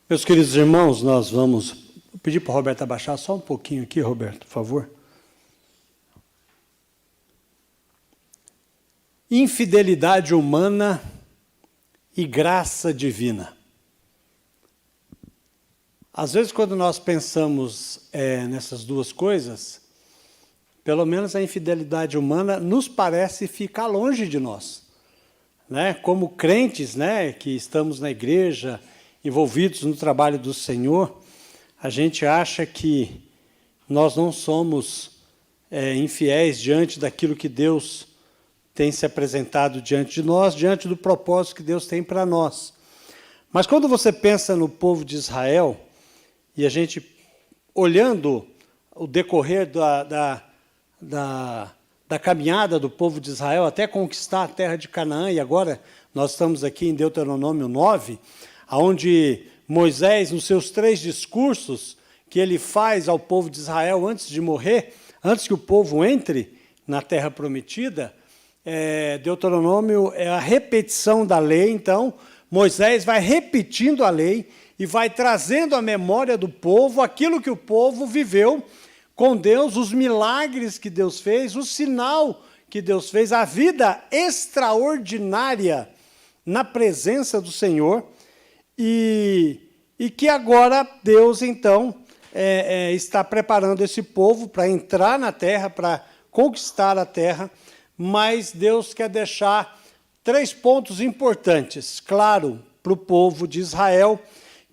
Meus queridos irmãos, nós vamos pedir para o Roberto abaixar só um pouquinho aqui, Roberto, por favor. Infidelidade humana e graça divina. Às vezes, quando nós pensamos nessas duas coisas, pelo menos a infidelidade humana nos parece ficar longe de nós, né? Como crentes, né, que estamos na igreja, envolvidos no trabalho do Senhor, a gente acha que nós não somos infiéis diante daquilo que Deus tem se apresentado diante de nós, diante do propósito que Deus tem para nós. Mas quando você pensa no povo de Israel, e a gente, olhando o decorrer da caminhada do povo de Israel até conquistar a terra de Canaã, e agora nós estamos aqui em Deuteronômio 9, onde Moisés, nos seus 3 discursos que ele faz ao povo de Israel antes de morrer, antes que o povo entre na terra prometida, Deuteronômio é a repetição da lei. Então Moisés vai repetindo a lei e vai trazendo à memória do povo aquilo que o povo viveu com Deus, os milagres que Deus fez, o sinal que Deus fez, a vida extraordinária na presença do Senhor, e que agora Deus, então, está preparando esse povo para entrar na terra, para conquistar a terra, mas Deus quer deixar 3 pontos importantes, claro, para o povo de Israel,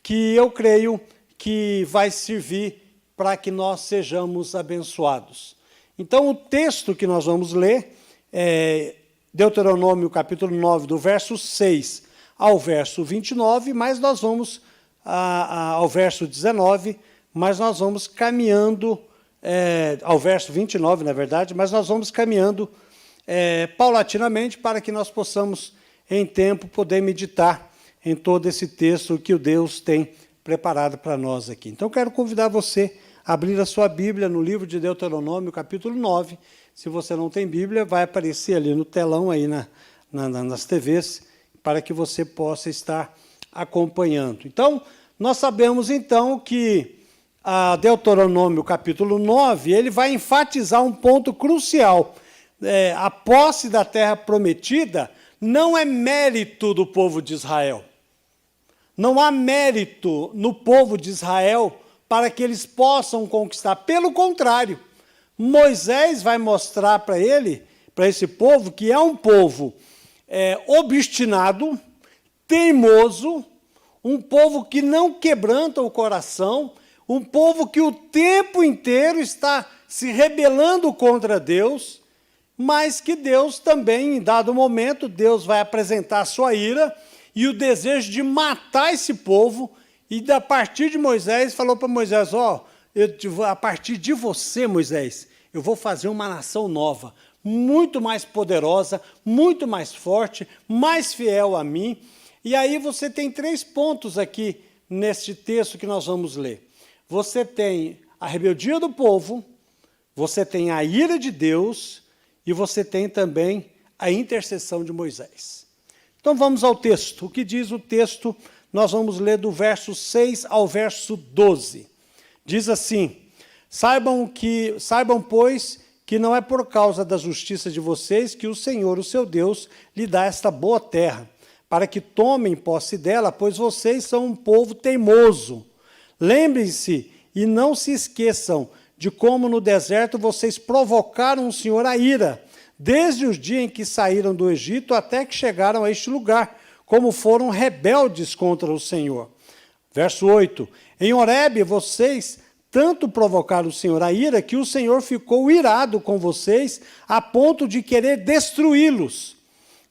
que eu creio que vai servir para que nós sejamos abençoados. Então, o texto que nós vamos ler é Deuteronômio, capítulo 9, do verso 6 ao verso 29, mas nós vamos ao verso 19, mas nós vamos caminhando, ao verso 29, na verdade, mas nós vamos caminhando paulatinamente para que nós possamos, em tempo, poder meditar em todo esse texto que o Deus tem preparado para nós aqui. Então, quero convidar você a abrir a sua Bíblia no livro de Deuteronômio, capítulo 9. Se você não tem Bíblia, vai aparecer ali no telão, aí nas TVs, para que você possa estar acompanhando. Então, nós sabemos, então, que a Deuteronômio, capítulo 9, ele vai enfatizar um ponto crucial. A posse da terra prometida não é mérito do povo de Israel. Não há mérito no povo de Israel para que eles possam conquistar. Pelo contrário, Moisés vai mostrar para esse povo, que é um povo obstinado, teimoso, um povo que não quebranta o coração, um povo que o tempo inteiro está se rebelando contra Deus, mas que Deus também, em dado momento, Deus vai apresentar a sua ira e o desejo de matar esse povo. E a partir de Moisés, falou para Moisés, a partir de você, Moisés, eu vou fazer uma nação nova, muito mais poderosa, muito mais forte, mais fiel a mim. E aí você tem 3 pontos aqui neste texto que nós vamos ler. Você tem a rebeldia do povo, você tem a ira de Deus e você tem também a intercessão de Moisés. Então vamos ao texto. O que diz o texto? Nós vamos ler do verso 6 ao verso 12. Diz assim: Saibam, pois, que não é por causa da justiça de vocês que o Senhor, o seu Deus, lhe dá esta boa terra, para que tomem posse dela, pois vocês são um povo teimoso. Lembrem-se e não se esqueçam de como no deserto vocês provocaram o Senhor a ira, desde os dias em que saíram do Egito até que chegaram a este lugar, como foram rebeldes contra o Senhor. Verso 8. Em Horebe vocês tanto provocaram o Senhor a ira, que o Senhor ficou irado com vocês, a ponto de querer destruí-los.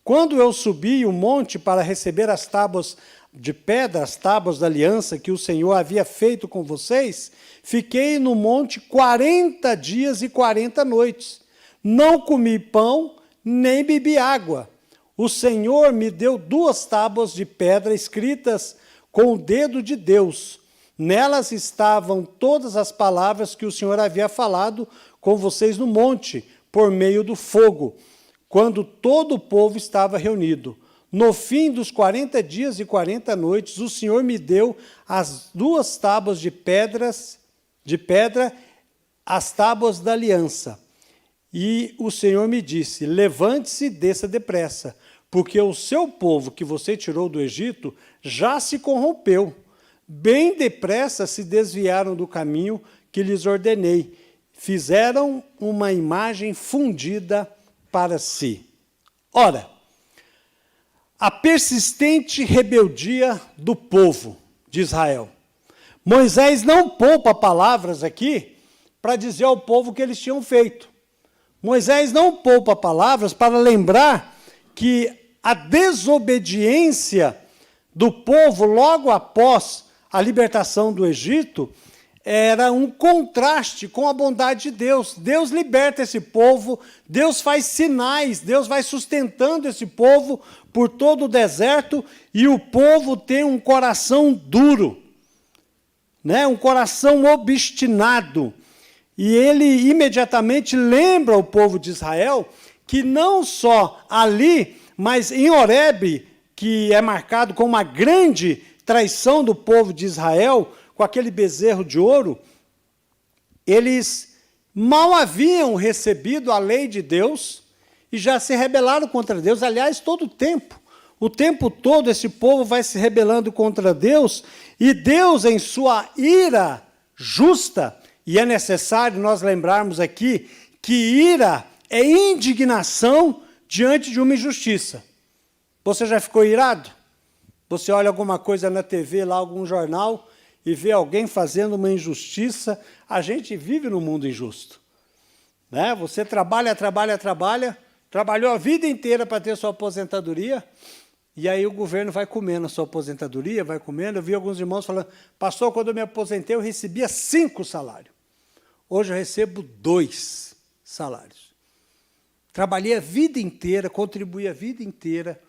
Quando eu subi o monte para receber as tábuas de pedra, as tábuas da aliança que o Senhor havia feito com vocês, fiquei no monte 40 dias e 40 noites. Não comi pão, nem bebi água. O Senhor me deu 2 tábuas de pedra escritas com o dedo de Deus. Nelas estavam todas as palavras que o Senhor havia falado com vocês no monte, por meio do fogo, quando todo o povo estava reunido. no fim dos 40 dias e 40 noites, o Senhor me deu as 2 tábuas de pedra, as tábuas da aliança. E o Senhor me disse, levante-se e desça depressa, porque o seu povo que você tirou do Egito já se corrompeu. Bem depressa se desviaram do caminho que lhes ordenei. Fizeram uma imagem fundida para si. Ora, a persistente rebeldia do povo de Israel. Moisés não poupa palavras aqui para dizer ao povo o que eles tinham feito. Moisés não poupa palavras para lembrar que a desobediência do povo logo após a libertação do Egito era um contraste com a bondade de Deus. Deus liberta esse povo, Deus faz sinais, Deus vai sustentando esse povo por todo o deserto, e o povo tem um coração duro, né? Um coração obstinado. E ele imediatamente lembra o povo de Israel que não só ali, mas em Horebe, que é marcado como uma grande traição do povo de Israel, com aquele bezerro de ouro, eles mal haviam recebido a lei de Deus e já se rebelaram contra Deus. Aliás, todo o tempo todo esse povo vai se rebelando contra Deus, e Deus, em sua ira justa, e é necessário nós lembrarmos aqui que ira é indignação diante de uma injustiça. Você já ficou irado? Você olha alguma coisa na TV, lá algum jornal, e vê alguém fazendo uma injustiça. A gente vive num mundo injusto, né? Você trabalhou a vida inteira para ter sua aposentadoria, e aí o governo vai comendo a sua aposentadoria, vai comendo. Eu vi alguns irmãos falando, pastor, quando eu me aposentei eu recebia 5 salários. Hoje eu recebo 2 salários. Trabalhei a vida inteira, contribuí a vida inteira,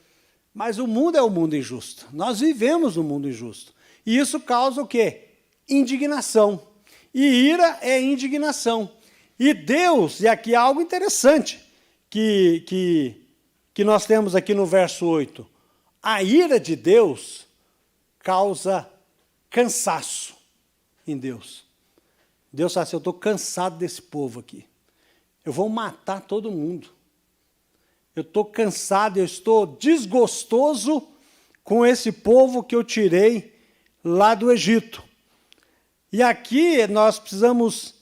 mas o mundo é um mundo injusto. Nós vivemos num mundo injusto. E isso causa o quê? Indignação. E ira é indignação. E Deus, e aqui há algo interessante que nós temos aqui no verso 8. A ira de Deus causa cansaço em Deus. Deus fala assim, eu estou cansado desse povo aqui. Eu vou matar todo mundo. Eu estou cansado, eu estou desgostoso com esse povo que eu tirei lá do Egito. E aqui nós precisamos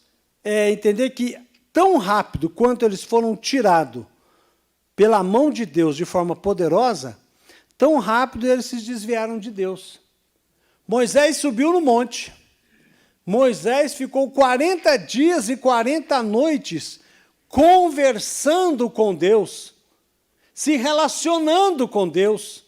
entender que tão rápido quanto eles foram tirados pela mão de Deus de forma poderosa, tão rápido eles se desviaram de Deus. Moisés subiu no monte. Moisés ficou 40 dias e 40 noites conversando com Deus, se relacionando com Deus,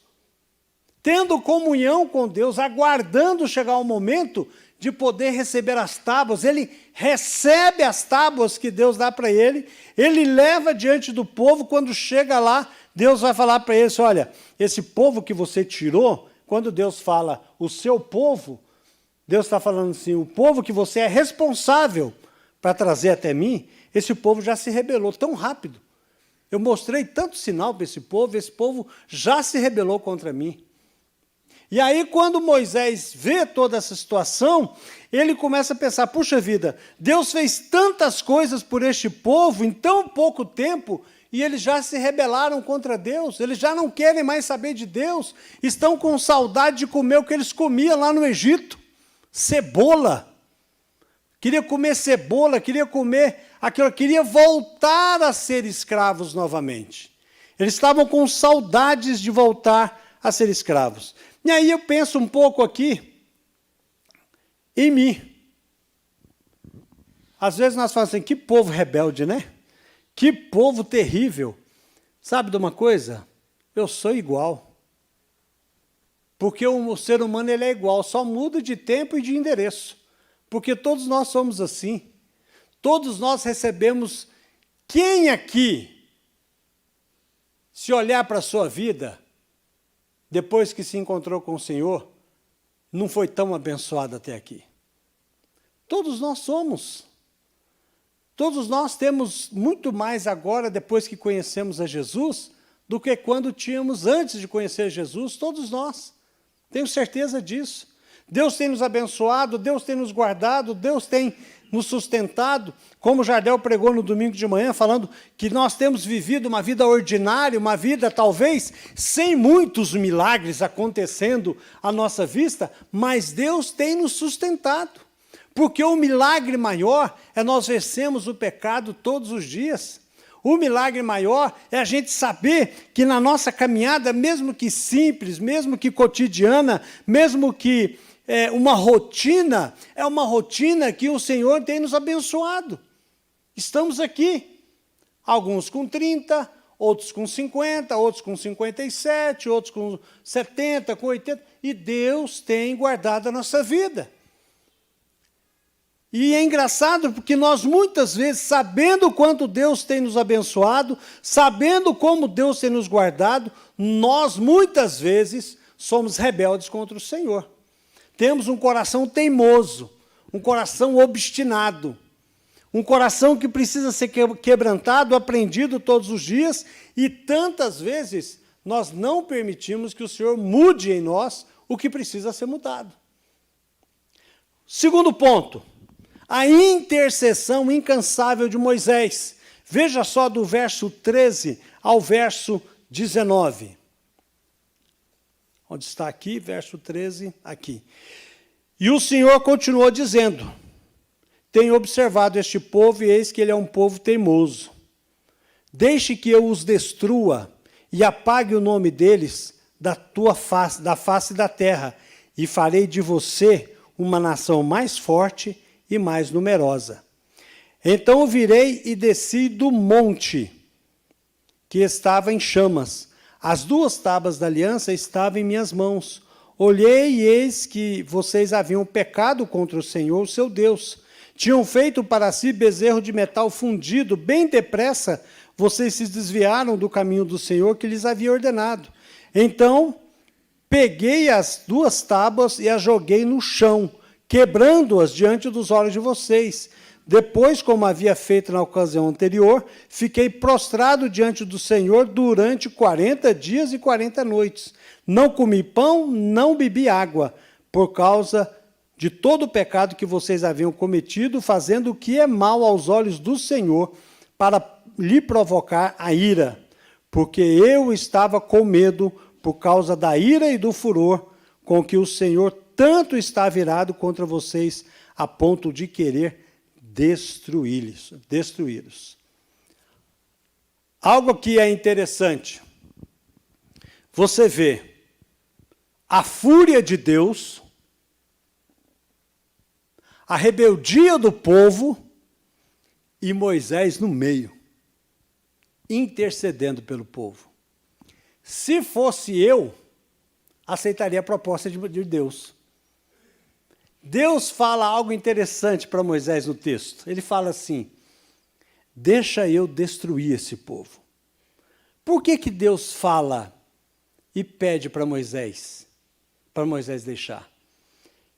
tendo comunhão com Deus, aguardando chegar o momento de poder receber as tábuas. Ele recebe as tábuas que Deus dá para ele, ele leva diante do povo. Quando chega lá, Deus vai falar para ele, olha, esse povo que você tirou, quando Deus fala o seu povo, Deus está falando assim, o povo que você é responsável para trazer até mim, esse povo já se rebelou tão rápido. Eu mostrei tanto sinal para esse povo já se rebelou contra mim. E aí, quando Moisés vê toda essa situação, ele começa a pensar, puxa vida, Deus fez tantas coisas por este povo em tão pouco tempo, e eles já se rebelaram contra Deus, eles já não querem mais saber de Deus, estão com saudade de comer o que eles comiam lá no Egito, cebola. Queria comer cebola, queria comer aquilo, queria voltar a ser escravos novamente. Eles estavam com saudades de voltar a ser escravos. E aí eu penso um pouco aqui em mim. Às vezes nós falamos assim, que povo rebelde, né? Que povo terrível. Sabe de uma coisa? Eu sou igual. Porque o ser humano ele é igual, só muda de tempo e de endereço. Porque todos nós somos assim. Todos nós recebemos. Quem aqui, se olhar para a sua vida, depois que se encontrou com o Senhor, não foi tão abençoado até aqui? Todos nós somos. Todos nós temos muito mais agora, depois que conhecemos a Jesus, do que quando tínhamos antes de conhecer Jesus, todos nós. Tenho certeza disso. Deus tem nos abençoado, Deus tem nos guardado, Deus tem nos sustentado, como o Jardel pregou no domingo de manhã, falando que nós temos vivido uma vida ordinária, uma vida talvez sem muitos milagres acontecendo à nossa vista, mas Deus tem nos sustentado, porque o milagre maior é nós vencermos o pecado todos os dias. O milagre maior é a gente saber que na nossa caminhada, mesmo que simples, mesmo que cotidiana, mesmo que uma rotina, é uma rotina que o Senhor tem nos abençoado. Estamos aqui, alguns com 30, outros com 50, outros com 57, outros com 70, com 80, e Deus tem guardado a nossa vida. E é engraçado porque nós muitas vezes, sabendo o quanto Deus tem nos abençoado, sabendo como Deus tem nos guardado, nós muitas vezes somos rebeldes contra o Senhor. Temos um coração teimoso, um coração obstinado, um coração que precisa ser quebrantado, aprendido todos os dias, e tantas vezes nós não permitimos que o Senhor mude em nós o que precisa ser mudado. Segundo ponto, a intercessão incansável de Moisés. Veja só do verso 13 ao verso 19. Onde está aqui? Verso 13, aqui. E o Senhor continuou dizendo: tenho observado este povo, e eis que ele é um povo teimoso. Deixe que eu os destrua e apague o nome deles da face da terra, e farei de você uma nação mais forte e mais numerosa. Então eu virei e desci do monte, que estava em chamas. As 2 tábuas da aliança estavam em minhas mãos. Olhei e eis que vocês haviam pecado contra o Senhor, seu Deus. Tinham feito para si bezerro de metal fundido. Bem depressa vocês se desviaram do caminho do Senhor que lhes havia ordenado. Então peguei as 2 tábuas e as joguei no chão, quebrando-as diante dos olhos de vocês. Depois, como havia feito na ocasião anterior, fiquei prostrado diante do Senhor durante 40 dias e 40 noites. Não comi pão, não bebi água, por causa de todo o pecado que vocês haviam cometido, fazendo o que é mal aos olhos do Senhor, para lhe provocar a ira. Porque eu estava com medo por causa da ira e do furor com que o Senhor tanto está virado contra vocês, a ponto de querer destruí-los. Algo que é interessante, você vê a fúria de Deus, a rebeldia do povo e Moisés no meio, intercedendo pelo povo. Se fosse eu, aceitaria a proposta de Deus. Deus fala algo interessante para Moisés no texto. Ele fala assim: deixa eu destruir esse povo. Por que Deus fala e pede para Moisés deixar?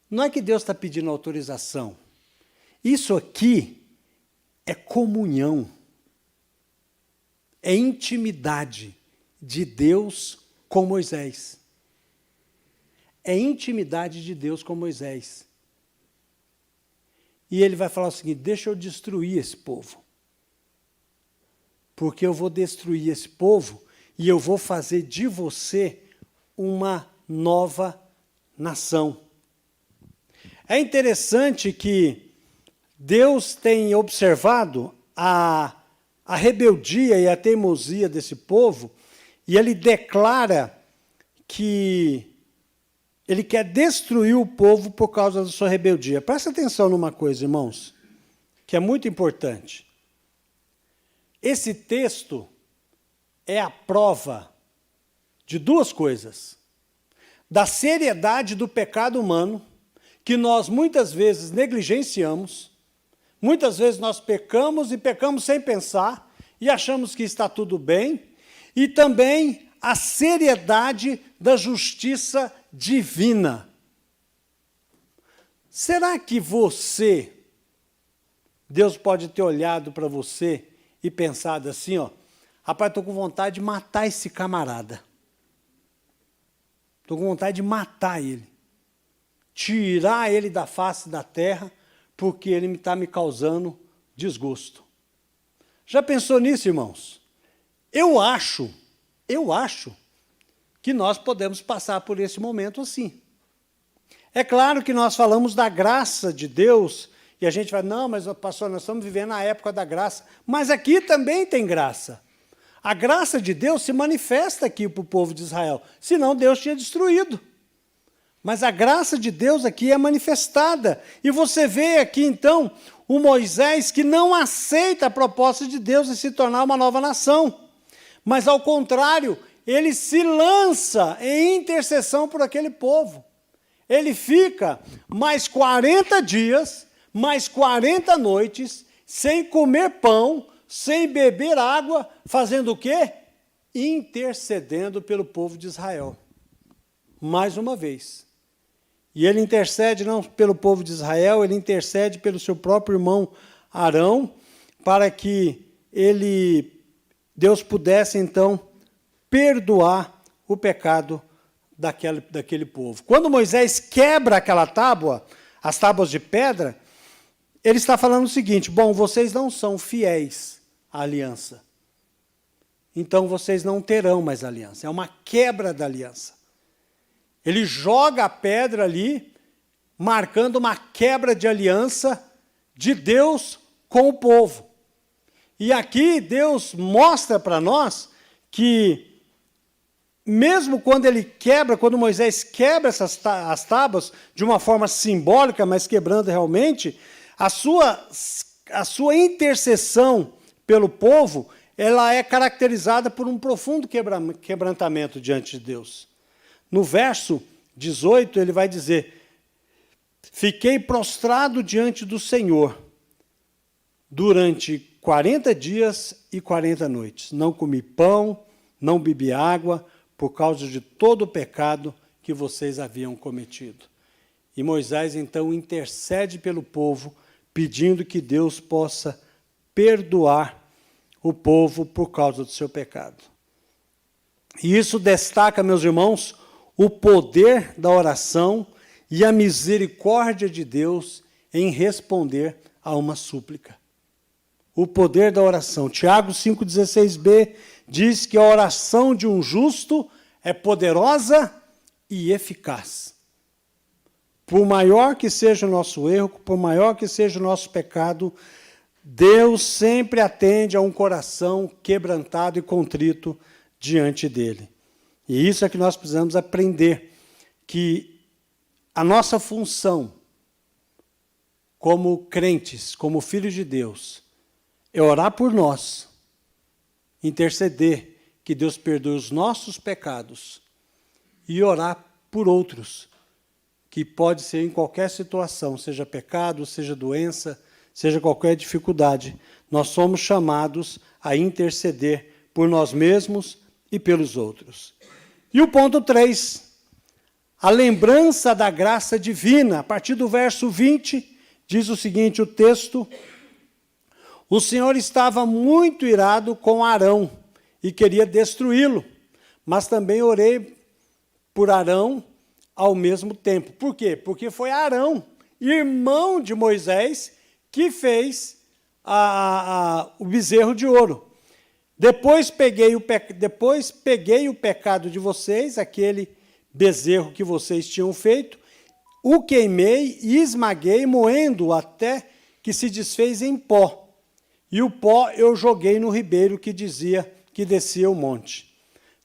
Não é que Deus está pedindo autorização. Isso aqui é comunhão, é intimidade de Deus com Moisés. É intimidade de Deus com Moisés. E ele vai falar o seguinte: deixa eu destruir esse povo. Porque eu vou destruir esse povo e eu vou fazer de você uma nova nação. É interessante que Deus tem observado a rebeldia e a teimosia desse povo, e ele declara que ele quer destruir o povo por causa da sua rebeldia. Presta atenção numa coisa, irmãos, que é muito importante. Esse texto é a prova de 2 coisas: da seriedade do pecado humano, que nós muitas vezes negligenciamos, muitas vezes nós pecamos e pecamos sem pensar, e achamos que está tudo bem, e também a seriedade da justiça divina. Será que Deus pode ter olhado para você e pensado assim, rapaz, estou com vontade de matar esse camarada. Estou com vontade de matar ele. Tirar ele da face da terra, porque ele está me causando desgosto. Já pensou nisso, irmãos? Eu acho que nós podemos passar por esse momento assim. É claro que nós falamos da graça de Deus, e a gente vai, não, mas pastor, nós estamos vivendo a época da graça. Mas aqui também tem graça. A graça de Deus se manifesta aqui para o povo de Israel, senão Deus tinha destruído. Mas a graça de Deus aqui é manifestada. E você vê aqui, então, o Moisés que não aceita a proposta de Deus de se tornar uma nova nação. Mas, ao contrário, ele se lança em intercessão por aquele povo. Ele fica mais 40 dias, mais 40 noites, sem comer pão, sem beber água, fazendo o quê? Intercedendo pelo povo de Israel. Mais uma vez. E ele intercede não pelo povo de Israel, ele intercede pelo seu próprio irmão Arão, para que Deus pudesse, então, perdoar o pecado daquele povo. Quando Moisés quebra aquela tábua, as tábuas de pedra, ele está falando o seguinte, bom, vocês não são fiéis à aliança, então vocês não terão mais aliança. É uma quebra da aliança. Ele joga a pedra ali, marcando uma quebra de aliança de Deus com o povo. E aqui Deus mostra para nós que, mesmo quando Moisés quebra as tábuas, de uma forma simbólica, mas quebrando realmente, a sua intercessão pelo povo, ela é caracterizada por um profundo quebrantamento diante de Deus. No verso 18, ele vai dizer, fiquei prostrado diante do Senhor durante 40 dias e 40 noites. Não comi pão, não bebi água, por causa de todo o pecado que vocês haviam cometido. E Moisés, então, intercede pelo povo, pedindo que Deus possa perdoar o povo por causa do seu pecado. E isso destaca, meus irmãos, o poder da oração e a misericórdia de Deus em responder a uma súplica. O poder da oração. Tiago 5,16b diz que a oração de um justo é poderosa e eficaz. Por maior que seja o nosso erro, por maior que seja o nosso pecado, Deus sempre atende a um coração quebrantado e contrito diante dele. E isso é que nós precisamos aprender, que a nossa função como crentes, como filhos de Deus, é orar por nós, interceder que Deus perdoe os nossos pecados e orar por outros, que pode ser em qualquer situação, seja pecado, seja doença, seja qualquer dificuldade. Nós somos chamados a interceder por nós mesmos e pelos outros. E o ponto 3, a lembrança da graça divina. A partir do verso 20, diz o seguinte, o texto, o Senhor estava muito irado com Arão e queria destruí-lo, mas também orei por Arão ao mesmo tempo. Por quê? Porque foi Arão, irmão de Moisés, que fez o bezerro de ouro. Depois peguei o pecado de vocês, aquele bezerro que vocês tinham feito, o queimei e esmaguei, moendo-o até que se desfez em pó. E o pó eu joguei no ribeiro que descia o monte.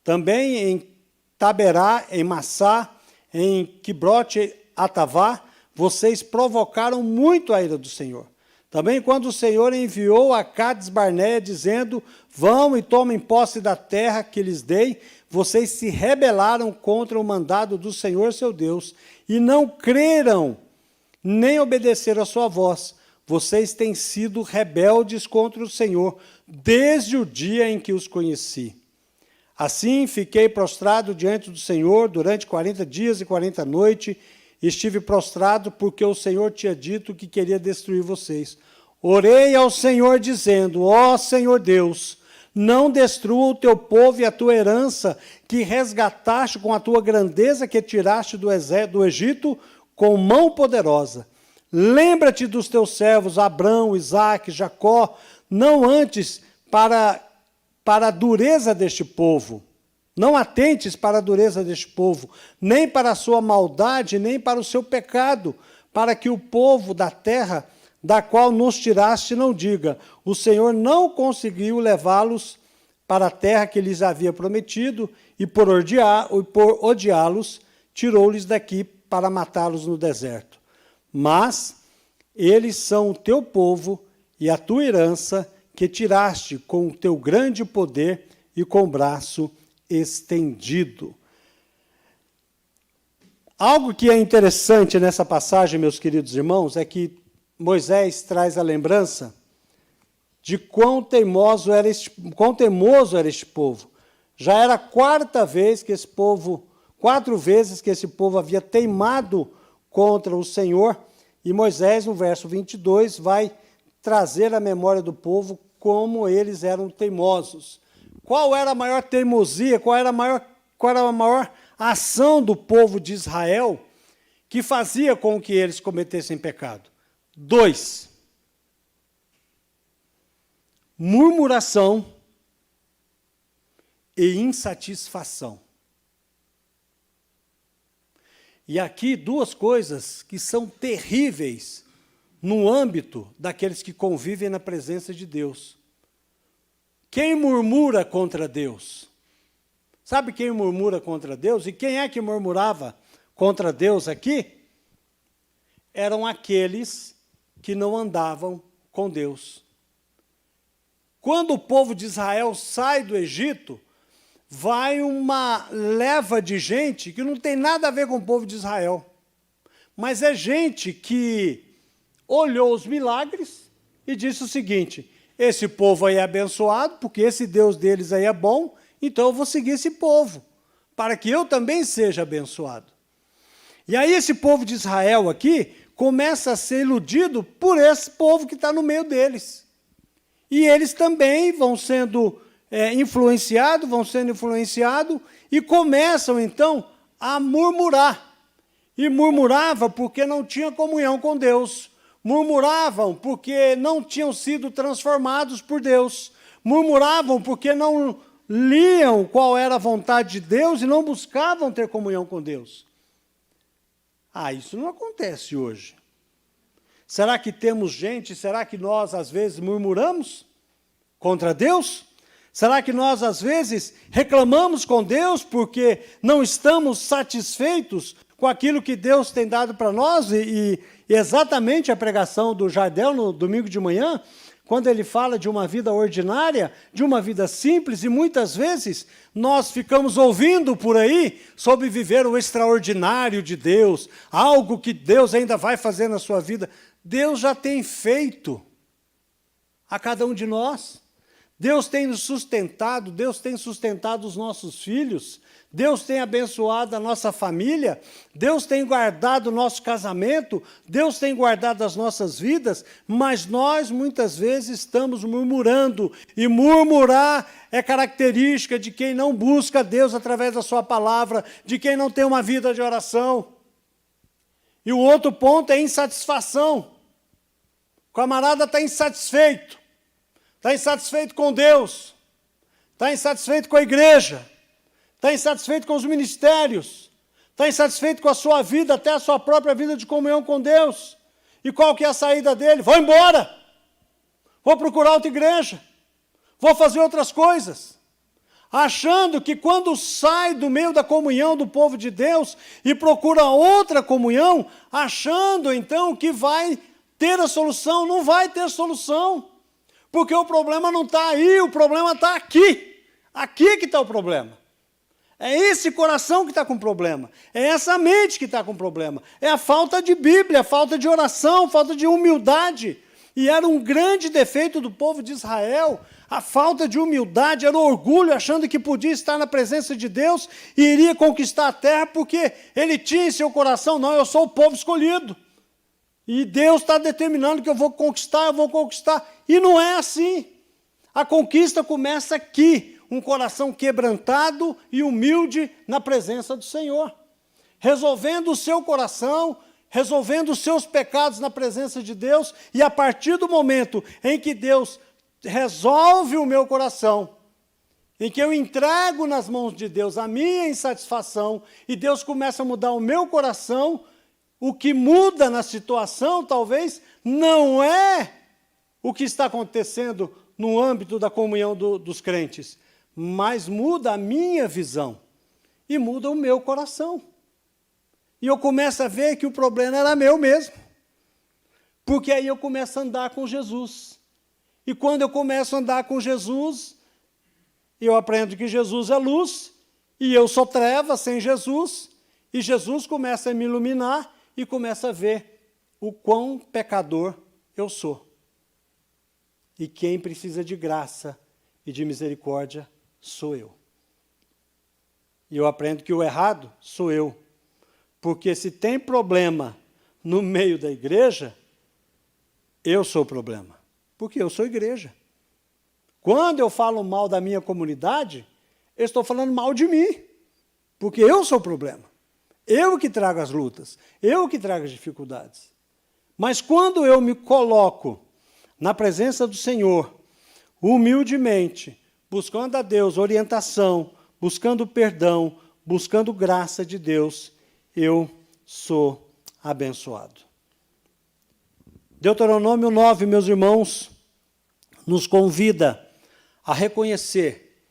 Também em Taberá, em Massá, em Quibrote Atavá, vocês provocaram muito a ira do Senhor. Também quando o Senhor enviou a Cades Barneia, dizendo, vão e tomem posse da terra que lhes dei, vocês se rebelaram contra o mandado do Senhor seu Deus, e não creram, nem obedeceram a sua voz. Vocês têm sido rebeldes contra o Senhor, desde o dia em que os conheci. Assim fiquei prostrado diante do Senhor durante 40 dias e 40 noites, estive prostrado porque o Senhor tinha dito que queria destruir vocês. Orei ao Senhor dizendo, ó Senhor Deus, Não destrua o teu povo e a tua herança, que resgataste com a tua grandeza, que tiraste do Egito com mão poderosa. Lembra-te dos teus servos, Abrão, Isaque, Jacó, não antes para a dureza deste povo. Não atentes para a dureza deste povo, nem para a sua maldade, nem para o seu pecado, para que o povo da terra da qual nos tiraste não diga, o Senhor não conseguiu levá-los para a terra que lhes havia prometido, e por odiá-los, tirou-lhes daqui para matá-los no deserto. Mas eles são o teu povo e a tua herança, que tiraste com o teu grande poder e com o braço estendido. Algo que é interessante nessa passagem, meus queridos irmãos, é que Moisés traz a lembrança de quão teimoso era este povo. Já era a quarta vez que esse povo, 4 vezes que esse povo havia teimado contra o Senhor, e Moisés, no verso 22, vai trazer à memória do povo como eles eram teimosos. Qual era a maior teimosia, qual era a maior ação do povo de Israel que fazia com que eles cometessem pecado? 2. Murmuração e insatisfação. E aqui 2 coisas que são terríveis no âmbito daqueles que convivem na presença de Deus. Quem murmura contra Deus? Sabe quem murmura contra Deus? E quem é que murmurava contra Deus aqui? Eram aqueles que não andavam com Deus. Quando o povo de Israel sai do Egito, vai uma leva de gente que não tem nada a ver com o povo de Israel, mas é gente que olhou os milagres e disse o seguinte, esse povo aí é abençoado, porque esse Deus deles aí é bom, então eu vou seguir esse povo, para que eu também seja abençoado. E aí esse povo de Israel aqui começa a ser iludido por esse povo que está no meio deles. E eles também vão sendo influenciados, e começam, então, a murmurar. E murmuravam porque não tinha comunhão com Deus. Murmuravam porque não tinham sido transformados por Deus. Murmuravam porque não liam qual era a vontade de Deus e não buscavam ter comunhão com Deus. Isso não acontece hoje. Será que temos gente, será que nós, às vezes, murmuramos contra Deus? Será que nós, às vezes, reclamamos com Deus porque não estamos satisfeitos com aquilo que Deus tem dado para nós? E exatamente a pregação do Jardel no domingo de manhã, quando ele fala de uma vida ordinária, de uma vida simples, e muitas vezes nós ficamos ouvindo por aí sobre viver o extraordinário de Deus, algo que Deus ainda vai fazer na sua vida. Deus já tem feito a cada um de nós. Deus tem nos sustentado, Deus tem sustentado os nossos filhos, Deus tem abençoado a nossa família, Deus tem guardado o nosso casamento, Deus tem guardado as nossas vidas, mas nós muitas vezes estamos murmurando, e murmurar é característica de quem não busca Deus através da sua palavra, de quem não tem uma vida de oração. E o outro ponto é insatisfação. O camarada está insatisfeito com Deus, está insatisfeito com a igreja, está insatisfeito com os ministérios, está insatisfeito com a sua vida, até a sua própria vida de comunhão com Deus. E qual que é a saída dele? Vou embora, vou procurar outra igreja, vou fazer outras coisas, achando que quando sai do meio da comunhão do povo de Deus e procura outra comunhão, achando então que vai ter a solução. Não vai ter solução, porque o problema não está aí, o problema está aqui. Aqui que está o problema. É esse coração que está com problema. É essa mente que está com problema. É a falta de Bíblia, a falta de oração, a falta de humildade. E era um grande defeito do povo de Israel, a falta de humildade, era o orgulho, achando que podia estar na presença de Deus e iria conquistar a terra, porque ele tinha em seu coração, não, eu sou o povo escolhido. E Deus está determinando que eu vou conquistar. E não é assim. A conquista começa aqui, um coração quebrantado e humilde na presença do Senhor, resolvendo o seu coração, resolvendo os seus pecados na presença de Deus, e a partir do momento em que Deus resolve o meu coração, em que eu entrego nas mãos de Deus a minha insatisfação, e Deus começa a mudar o meu coração, o que muda na situação, talvez, não é o que está acontecendo no âmbito da comunhão dos crentes, mas muda a minha visão e muda o meu coração. E eu começo a ver que o problema era meu mesmo, porque aí eu começo a andar com Jesus. E quando eu começo a andar com Jesus, eu aprendo que Jesus é luz, e eu sou treva sem Jesus, e Jesus começa a me iluminar e começa a ver o quão pecador eu sou. E quem precisa de graça e de misericórdia sou eu. E eu aprendo que o errado sou eu. Porque se tem problema no meio da igreja, eu sou o problema. Porque eu sou igreja. Quando eu falo mal da minha comunidade, eu estou falando mal de mim. Porque eu sou o problema. Eu que trago as lutas. Eu que trago as dificuldades. Mas quando eu me coloco na presença do Senhor, humildemente, buscando a Deus orientação, buscando perdão, buscando graça de Deus, eu sou abençoado. Deuteronômio 9, meus irmãos, nos convida a reconhecer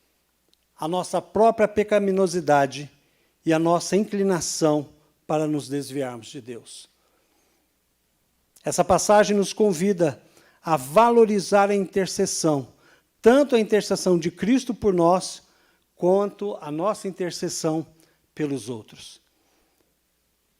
a nossa própria pecaminosidade e a nossa inclinação para nos desviarmos de Deus. Essa passagem nos convida a valorizar a intercessão, tanto a intercessão de Cristo por nós, quanto a nossa intercessão pelos outros.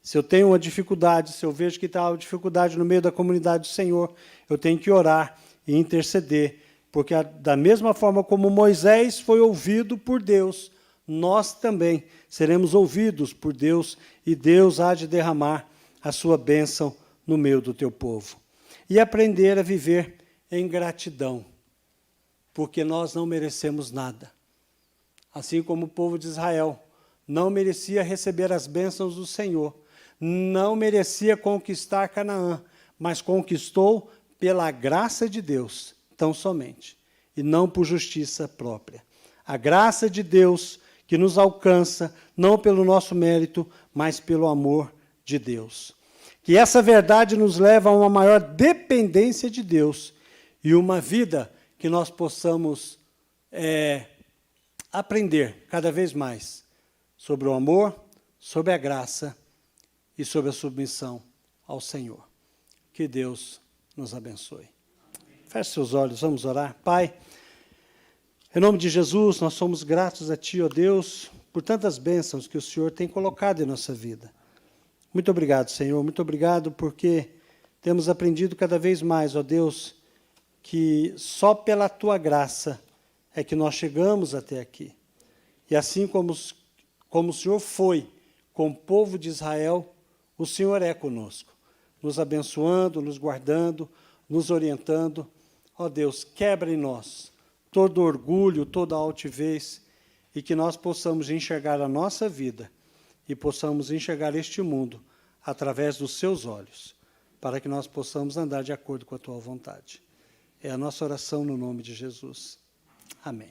Se eu tenho uma dificuldade, se eu vejo que está uma dificuldade no meio da comunidade do Senhor, eu tenho que orar e interceder, porque da mesma forma como Moisés foi ouvido por Deus, nós também seremos ouvidos por Deus, e Deus há de derramar a sua bênção no meio do teu povo. E aprender a viver em gratidão, porque nós não merecemos nada. Assim como o povo de Israel não merecia receber as bênçãos do Senhor, não merecia conquistar Canaã, mas conquistou pela graça de Deus, tão somente, e não por justiça própria. A graça de Deus que nos alcança, não pelo nosso mérito, mas pelo amor de Deus. Que essa verdade nos leva a uma maior dependência de Deus e uma vida que nós possamos aprender cada vez mais sobre o amor, sobre a graça e sobre a submissão ao Senhor. Que Deus nos abençoe. Feche seus olhos, vamos orar. Pai, em nome de Jesus, nós somos gratos a Ti, ó Deus, por tantas bênçãos que o Senhor tem colocado em nossa vida. Muito obrigado, Senhor, muito obrigado porque temos aprendido cada vez mais, ó Deus, que só pela Tua graça é que nós chegamos até aqui. E assim como o Senhor foi com o povo de Israel, o Senhor é conosco, nos abençoando, nos guardando, nos orientando. Ó Deus, quebra em nós todo orgulho, toda altivez, e que nós possamos enxergar a nossa vida e possamos enxergar este mundo através dos Seus olhos, para que nós possamos andar de acordo com a Tua vontade. É a nossa oração no nome de Jesus. Amém.